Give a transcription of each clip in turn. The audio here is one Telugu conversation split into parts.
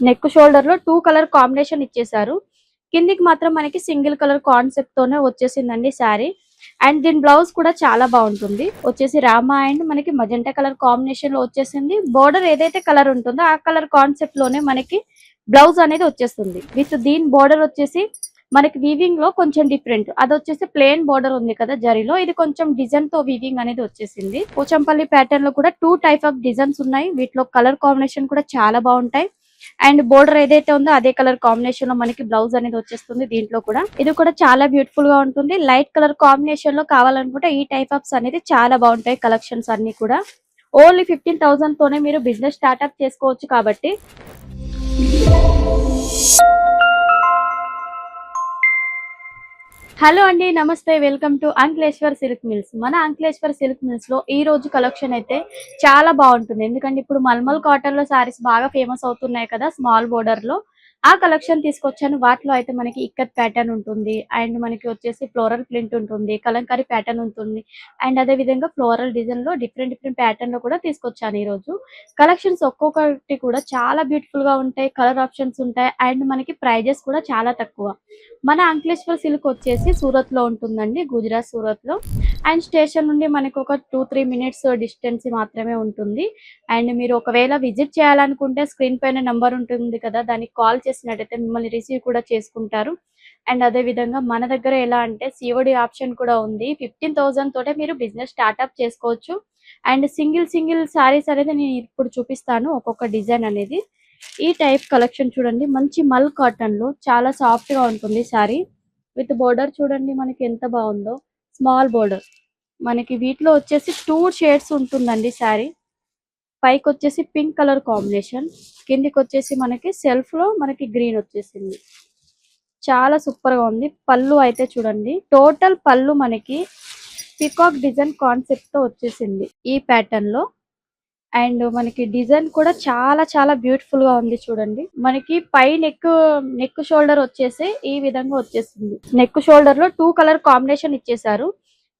నెక్ షోల్డర్ లో 2 కలర్ కాంబినేషన్ ఇచ్చేసారు. కిందికి మాత్రం మనకి సింగిల్ కలర్ కాన్సెప్ట్ తోనే వచ్చేసిందండి శారీ. అండ్ దీని బ్లౌజ్ కూడా చాలా బాగుంటుంది. వచ్చేసి రామా అండ్ మనకి మజెంటా కలర్ కాంబినేషన్ లో వచ్చేసింది. బోర్డర్ ఏదైతే కలర్ ఉంటుందో ఆ కలర్ కాన్సెప్ట్ లోనే మనకి బ్లౌజ్ అనేది వచ్చేస్తుంది. విత్ దీని బోర్డర్ వచ్చేసి మనకి వీవింగ్ లో కొంచెం డిఫరెంట్. అది వచ్చేసి ప్లెయిన్ బోర్డర్ ఉంది కదా జరీలో, ఇది కొంచెం డిజైన్ తో వీవింగ్ అనేది వచ్చేసింది. పోచంపల్లి ప్యాటర్న్ లో కూడా 2 టైప్ ఆఫ్ డిజైన్స్ ఉన్నాయి. వీటిలో కలర్ కాంబినేషన్ కూడా చాలా బాగుంటాయి. అండ్ బోర్డర్ ఏదైతే ఉందో అదే కలర్ కాంబినేషన్ లో మనకి బ్లౌజ్ అనేది వచ్చేస్తుంది. దీంట్లో కూడా ఇది కూడా చాలా బ్యూటిఫుల్ గా ఉంటుంది. లైట్ కలర్ కాంబినేషన్ లో కావాలనుకుంటే ఈ టైప్ ఆఫ్స్ అనేది చాలా బాగుంటాయి. కలెక్షన్స్ అన్ని కూడా ఓన్లీ 15,000 తోనే మీరు బిజినెస్ స్టార్ట్అప్ చేసుకోవచ్చు. కాబట్టి హలో అండి, నమస్తే, welcome to Ankleshwar silk mills. మన అంక్లేశ్వర్ సిల్క్ మిల్స్ లో ఈ రోజు కలెక్షన్ అయితే చాలా బాగుంటుంది. ఎందుకంటే ఇప్పుడు మల్మల్ కాటన్ లో సారీస్ బాగా ఫేమస్ అవుతున్నాయి కదా, స్మాల్ బోర్డర్ లో. ఆ కలెక్షన్ తీసుకొచ్చాను. వాటిలో అయితే మనకి ఇక్కత్ ప్యాటర్న్ ఉంటుంది, అండ్ మనకి వచ్చేసి ఫ్లోరల్ ప్రింట్ ఉంటుంది, కలంకారీ ప్యాటర్న్ ఉంటుంది, అండ్ అదే విధంగా ఫ్లోరల్ డిజైన్ లో డిఫరెంట్ ప్యాటర్న్ లో కూడా తీసుకొచ్చాను. ఈ రోజు కలెక్షన్స్ ఒక్కొక్కటి కూడా చాలా బ్యూటిఫుల్ గా ఉంటాయి. కలర్ ఆప్షన్స్ ఉంటాయి, అండ్ మనకి ప్రైజెస్ కూడా చాలా తక్కువ. మన అంక్లేశ్వర్ సిల్క్ వచ్చేసి సూరత్ లో ఉంటుందండి, గుజరాత్ సూరత్ లో. అండ్ స్టేషన్ నుండి మనకి ఒక 2-3 మినిట్స్ డిస్టెన్స్ మాత్రమే ఉంటుంది. అండ్ మీరు ఒకవేళ విజిట్ చేయాలనుకుంటే స్క్రీన్ పైన నంబర్ ఉంటుంది కదా, దానికి కాల్ చేసినట్టయితే మిమ్మల్ని రిసీవ్ కూడా చేసుకుంటారు. అండ్ అదే విధంగా మన దగ్గర ఎలా అంటే సిఓడి ఆప్షన్ కూడా ఉంది. 15,000 తోటే మీరు బిజినెస్ స్టార్ట్అప్ చేసుకోవచ్చు. అండ్ సింగిల్ సారీస్ అనేది నేను ఇప్పుడు చూపిస్తాను, ఒక్కొక్క డిజైన్ అనేది. ఈ టైప్ కలెక్షన్ చూడండి, మంచి మల్ కాటన్ లో చాలా సాఫ్ట్ గా ఉంటుంది సారీ. విత్ బోర్డర్ చూడండి మనకి ఎంత బాగుందో, స్మాల్ బోర్డర్. మనకి వీటిలో వచ్చేసి 2 షేడ్స్ ఉంటుందండి సారీ. పైకి వచ్చేసి పింక్ కలర్ కాంబినేషన్, కిందికి వచ్చేసి మనకి సెల్ఫ్ లో మనకి గ్రీన్ వచ్చేసింది. చాలా సూపర్ గా ఉంది. పళ్ళు అయితే చూడండి, టోటల్ పళ్ళు మనకి పికాక్ డిజైన్ కాన్సెప్ట్ తో వచ్చేసింది ఈ ప్యాటర్న్ లో. అండ్ మనకి డిజైన్ కూడా చాలా బ్యూటిఫుల్ గా ఉంది. చూడండి మనకి పై నెక్ షోల్డర్ వచ్చేసి ఈ విధంగా వచ్చేసింది. నెక్ షోల్డర్ లో 2 కలర్ కాంబినేషన్ ఇచ్చేసారు.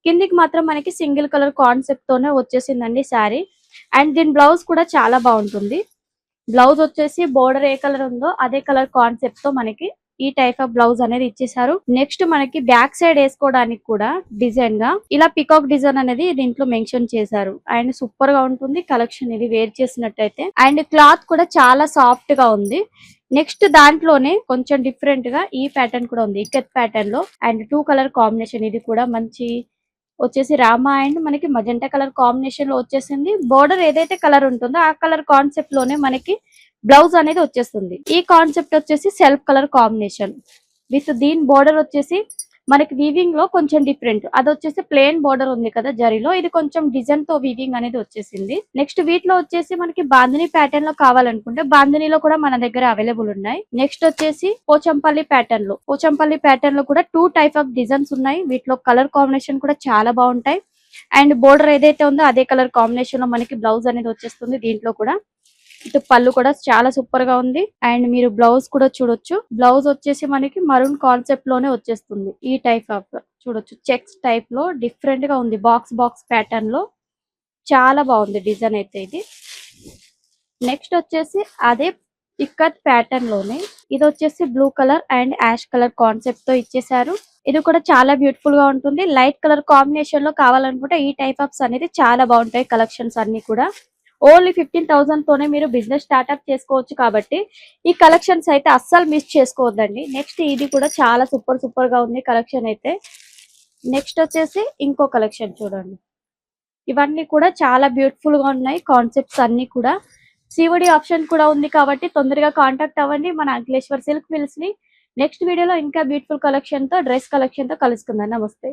కిందికి మాత్రం మనకి సింగిల్ కలర్ కాన్సెప్ట్ తోనే వచ్చేసిందండి శారీ. అండ్ దీని బ్లౌజ్ కూడా చాలా బాగుంటుంది. బ్లౌజ్ వచ్చేసి బోర్డర్ ఏ కలర్ ఉందో అదే కలర్ కాన్సెప్ట్ తో మనకి ఈ టైప్ ఆఫ్ బ్లౌజ్ అనేది ఇచ్చేసారు. నెక్స్ట్ మనకి బ్యాక్ సైడ్ వేసుకోవడానికి కూడా డిజైన్ గా ఇలా పికాక్ డిజైన్ అనేది దీంట్లో మెన్షన్ చేశారు. అండ్ సూపర్ గా ఉంటుంది కలెక్షన్ ఇది వేర్ చేసినట్టయితే. అండ్ క్లాత్ కూడా చాలా సాఫ్ట్ గా ఉంది. నెక్స్ట్ దాంట్లోనే కొంచెం డిఫరెంట్ గా ఈ ప్యాటర్న్ కూడా ఉంది, ఇక్కత్ ప్యాటర్న్ లో. అండ్ 2 కలర్ కాంబినేషన్, ఇది కూడా మంచి వచ్చేసి రామా అండ్ మనకి మజెంటా కలర్ కాంబినేషన్ లో వచ్చేసింది. బోర్డర్ ఏదైతే కలర్ ఉంటుందో ఆ కలర్ కాన్సెప్ట్ లోనే మనకి బ్లౌజ్ అనేది వచ్చేస్తుంది. ఈ కాన్సెప్ట్ వచ్చేసి సెల్ఫ్ కలర్ కాంబినేషన్. విత్ దీని బోర్డర్ వచ్చేసి మనకి వీవింగ్ లో కొంచెం డిఫరెంట్. అది వచ్చేసి ప్లెయిన్ బోర్డర్ ఉంది కదా జరీలో, ఇది కొంచెం డిజైన్ తో వీవింగ్ అనేది వచ్చేసింది. నెక్స్ట్ వీటిలో వచ్చేసి మనకి బాందిని ప్యాటర్న్ లో కావాలనుకుంటే బాందినిలో కూడా మన దగ్గర అవైలబుల్ ఉన్నాయి. నెక్స్ట్ వచ్చేసి పోచంపల్లి ప్యాటర్న్ లో కూడా 2 టైప్ ఆఫ్ డిజైన్స్ ఉన్నాయి. వీటిలో కలర్ కాంబినేషన్ కూడా చాలా బాగుంటాయి. అండ్ బోర్డర్ ఏదైతే ఉందో అదే కలర్ కాంబినేషన్ లో మనకి బ్లౌజ్ అనేది వచ్చేస్తుంది. దీంట్లో కూడా ఇటు పళ్ళు కూడా చాలా సూపర్ గా ఉంది. అండ్ మీరు బ్లౌజ్ కూడా చూడొచ్చు. బ్లౌజ్ వచ్చేసి మనకి మరూన్ కాన్సెప్ట్ లోనే వచ్చేస్తుంది. ఈ టైప్ ఆఫ్ చూడొచ్చు, చెక్స్ టైప్ లో డిఫరెంట్ గా ఉంది. బాక్స్ ప్యాటర్న్ లో చాలా బాగుంది డిజైన్ అయితే ఇది. నెక్స్ట్ వచ్చేసి అదే ఇక్కత్ ప్యాటర్న్ లోనే ఇది వచ్చేసి blue colour and ash colour concept తో ఇచ్చేసారు. ఇది కూడా చాలా బ్యూటిఫుల్ గా ఉంటుంది. లైట్ కలర్ కాంబినేషన్ లో కావాలనుకుంటే ఈ టైప్ ఆఫ్స్ అనేది చాలా బాగుంటాయి. కలెక్షన్స్ అన్ని కూడా ఓన్లీ 15,000 తోనే మీరు బిజినెస్ స్టార్ట్అప్ చేసుకోవచ్చు. కాబట్టి ఈ కలెక్షన్స్ అయితే అస్సలు మిస్ చేసుకోవద్దండి. నెక్స్ట్ ఇది కూడా చాలా సూపర్ గా ఉంది కలెక్షన్ అయితే. నెక్స్ట్ వచ్చేసి ఇంకో కలెక్షన్ చూడండి. ఇవన్నీ కూడా చాలా బ్యూటిఫుల్ గా ఉన్నాయి కాన్సెప్ట్స్ అన్ని కూడా. సిఓడి ఆప్షన్ కూడా ఉంది కాబట్టి తొందరగా కాంటాక్ట్ అవ్వండి మన అంక్లేశ్వర్ సిల్క్ మిల్స్ ని. నెక్స్ట్ వీడియోలో ఇంకా బ్యూటిఫుల్ కలెక్షన్ తో, డ్రెస్ కలెక్షన్ తో కలుసుకుందాం. నమస్తే.